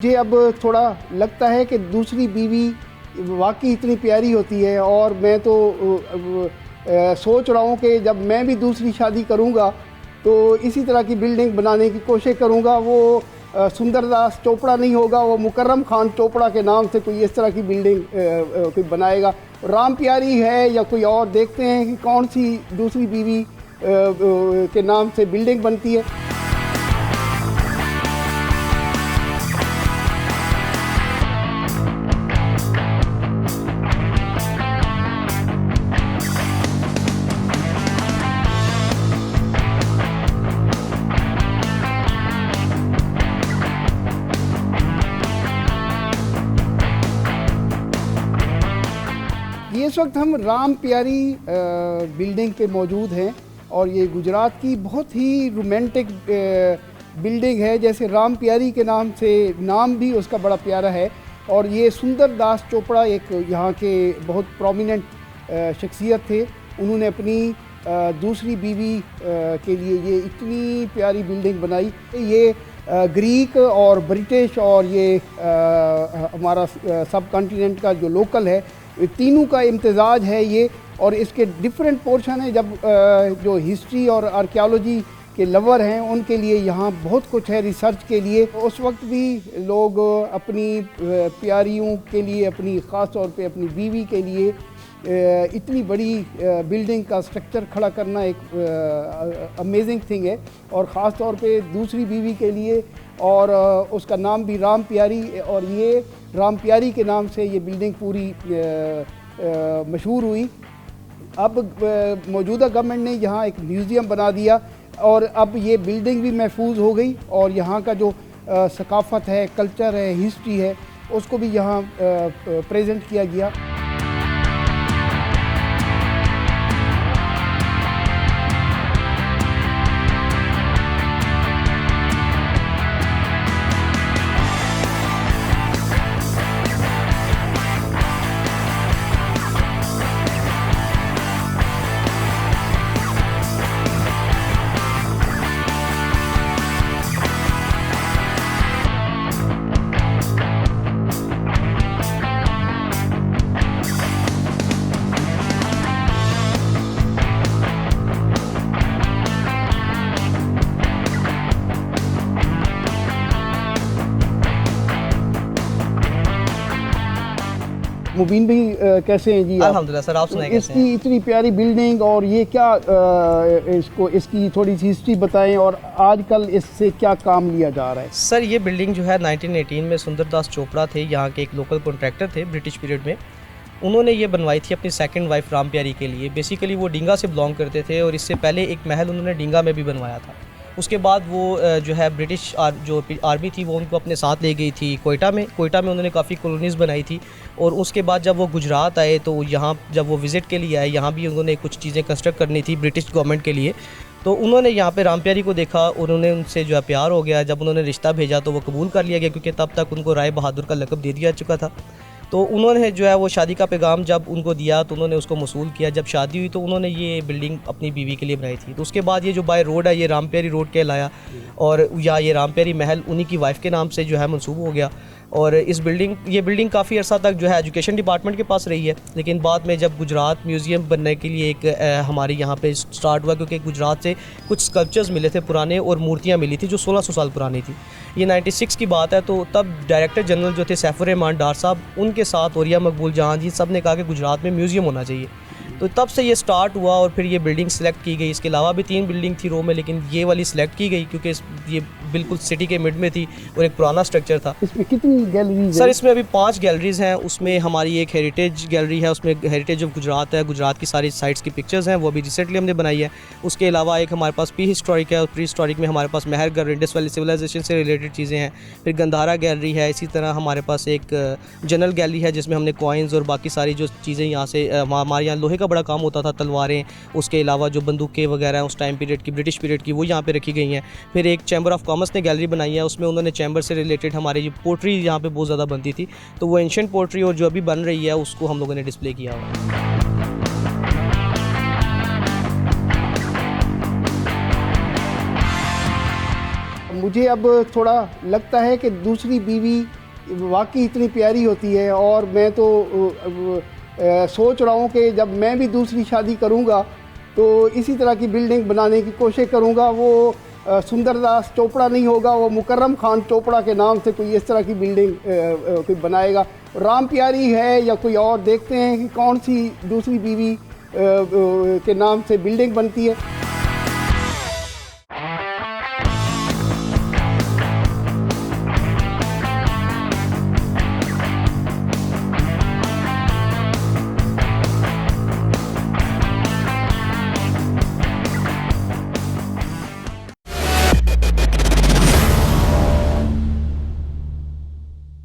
मुझे अब थोड़ा लगता है कि दूसरी बीवी वाकई इतनी प्यारी होती है और मैं तो सोच रहा हूँ कि जब मैं भी दूसरी शादी करूँगा तो इसी तरह की बिल्डिंग बनाने की कोशिश करूँगा। वो सुंदरदास चोपड़ा नहीं होगा, वो मुकर्रम खान चोपड़ा के नाम से कोई इस तरह की बिल्डिंग कोई बनाएगा। राम प्यारी है या कोई और, देखते हैं कि कौन सी दूसरी बीवी के नाम से बिल्डिंग बनती है। इस वक्त हम राम प्यारी बिल्डिंग पे मौजूद हैं और ये गुजरात की बहुत ही रोमांटिक बिल्डिंग है। जैसे राम प्यारी के नाम से नाम भी उसका बड़ा प्यारा है। और ये सुंदरदास चोपड़ा एक यहाँ के बहुत प्रोमिनेंट शख्सियत थे। उन्होंने अपनी दूसरी बीवी के लिए ये इतनी प्यारी बिल्डिंग बनाई। ये ग्रीक और ब्रिटिश और ये हमारा सब कॉन्टिनेंट का जो लोकल है, तीनों का इम्तिजाज है ये। और इसके डिफरेंट पोर्शन है। जब जो हिस्ट्री और आर्कियोलॉजी के लवर हैं उनके लिए यहाँ बहुत कुछ है रिसर्च के लिए। उस वक्त भी लोग अपनी प्यारियों के लिए, अपनी ख़ास तौर पे अपनी बीवी के लिए इतनी बड़ी बिल्डिंग का स्ट्रक्चर खड़ा करना एक अमेजिंग थिंग है। और ख़ास तौर पे दूसरी बीवी के लिए, और उसका नाम भी राम प्यारी, और ये राम प्यारी के नाम से ये बिल्डिंग पूरी मशहूर हुई। अब मौजूदा गवर्नमेंट ने यहाँ एक म्यूज़ियम बना दिया और अब ये बिल्डिंग भी महफूज हो गई और यहाँ का जो सकाफ़त है, कल्चर है, हिस्ट्री है, उसको भी यहाँ प्रेजेंट किया गया। मुबीन भाई कैसे हैं जी? अल्हम्दुलिल्लाह सर, आप सुनाएं कैसे हैं? इसकी इतनी प्यारी बिल्डिंग और ये क्या इसकी थोड़ी सी हिस्ट्री बताएं और आजकल इससे क्या काम लिया जा रहा है? सर ये बिल्डिंग जो है 1918 में सुंदरदास चोपड़ा थे, यहाँ के एक लोकल कॉन्ट्रैक्टर थे ब्रिटिश पीरियड में। उन्होंने ये बनवाई थी अपनी सेकंड वाइफ राम प्यारी के लिए। बेसिकली वो डींगा से बिलोंग करते थे और इससे पहले एक महल उन्होंने डींगा में भी बनवाया था। उसके बाद वो जो है ब्रिटिश जो आर्मी थी वो उनको अपने साथ ले गई थी कोयटा में उन्होंने काफ़ी कॉलोनीज़ बनाई थी। और उसके बाद जब वो गुजरात आए तो यहाँ जब वो विज़िट के लिए आए, यहाँ भी उन्होंने कुछ चीज़ें कंस्ट्रक्ट करनी थी ब्रिटिश गवर्नमेंट के लिए। तो उन्होंने यहाँ पे राम प्यारी को देखा और उन्होंने उनसे जो है प्यार हो गया। जब उन्होंने रिश्ता भेजा तो वो कबूल कर लिया गया, क्योंकि तब तक उनको राय बहादुर का लक़ब दे दिया चुका था। तो उन्होंने जो है वो शादी का पैगाम जब उनको दिया तो उन्होंने उसको मसूल किया। जब शादी हुई तो उन्होंने ये बिल्डिंग अपनी बीवी के लिए बनाई थी। तो उसके बाद ये जो बाय रोड है ये राम प्यारी रोड कहलाया और या ये राम प्यारी महल उन्हीं की वाइफ के नाम से जो है मंसूब हो गया। और ये बिल्डिंग काफ़ी अर्सा तक जो है एजुकेशन डिपार्टमेंट के पास रही है, लेकिन बाद में जब गुजरात म्यूज़ियम बनने के लिए एक हमारे यहाँ पे स्टार्ट हुआ, क्योंकि गुजरात से कुछ स्कल्पचर्स मिले थे पुराने और मूर्तियाँ मिली थी जो 1600 साल पुरानी थी। ये 96 की बात है। तो तब डायरेक्टर जनरल जो थे सैफुर रहमान डार साहब, उनके साथ औरिया मकबूल जहाँ जी सब ने कहा कि गुजरात में म्यूज़ियम होना चाहिए। तो तब से ये स्टार्ट हुआ और फिर ये बिल्डिंग सेलेक्ट की गई। इसके अलावा भी 3 बिल्डिंग थी रो में, लेकिन ये वाली सिलेक्ट की गई क्योंकि ये बिल्कुल सिटी के मिड में थी और एक पुराना स्ट्रक्चर था। इसमें कितनी गैलरीज सर? इसमें अभी 5 गैलरीज हैं। उसमें हमारी एक हेरिटेज गैलरी है, उसमें हेरिटेज ऑफ गुजरात है, गुजरात की सारी साइट्स की पिक्चर्स हैं, वो अभी रिसेंटली हमने बनाई है। उसके अलावा एक हमारे पास प्री हिस्टोरिक है और प्री हिस्टोरिक में हमारे पास महरगढ़ इंडस वैली सिविलाइजेशन से रिलेटेड चीज़ें हैं। फिर गंधारा गैलरी है। इसी तरह हमारे पास एक जनरल गैलरी है जिसमें हमने कॉइन्स और बाकी सारी जो चीज़ें यहाँ से हमारे यहाँ लोहे का बड़ा काम होता था, तलवारें, उसके अलावा जो बंदूकें वगैरह उस टाइम पीरियड की ब्रिटिश पीरियड की, वो यहाँ पे रखी गई हैं। फिर एक चैम्बर ऑफ कॉमर्स ने गैलरी बनाई है, उसमें उन्होंने चैम्बर से रिलेटेड हमारी जो पोट्री यहाँ पे बहुत ज़्यादा बनती थी, तो वो एंशिएंट पोट्री और जो अभी बन रही है उसको हम लोगों ने डिस्प्ले किया हुआ है। मुझे अब थोड़ा लगता है कि दूसरी बीवी वाकई इतनी प्यारी होती है, और मैं तो सोच रहा हूँ कि जब मैं भी दूसरी शादी करूँगा तो इसी तरह की बिल्डिंग बनाने की कोशिश करूँगा। वो सुंदरदास चोपड़ा नहीं होगा, वो मुकर्रम खान चोपड़ा के नाम से कोई इस तरह की बिल्डिंग कोई बनाएगा। राम प्यारी है या कोई और, देखते हैं कि कौन सी दूसरी बीवी के नाम से बिल्डिंग बनती है।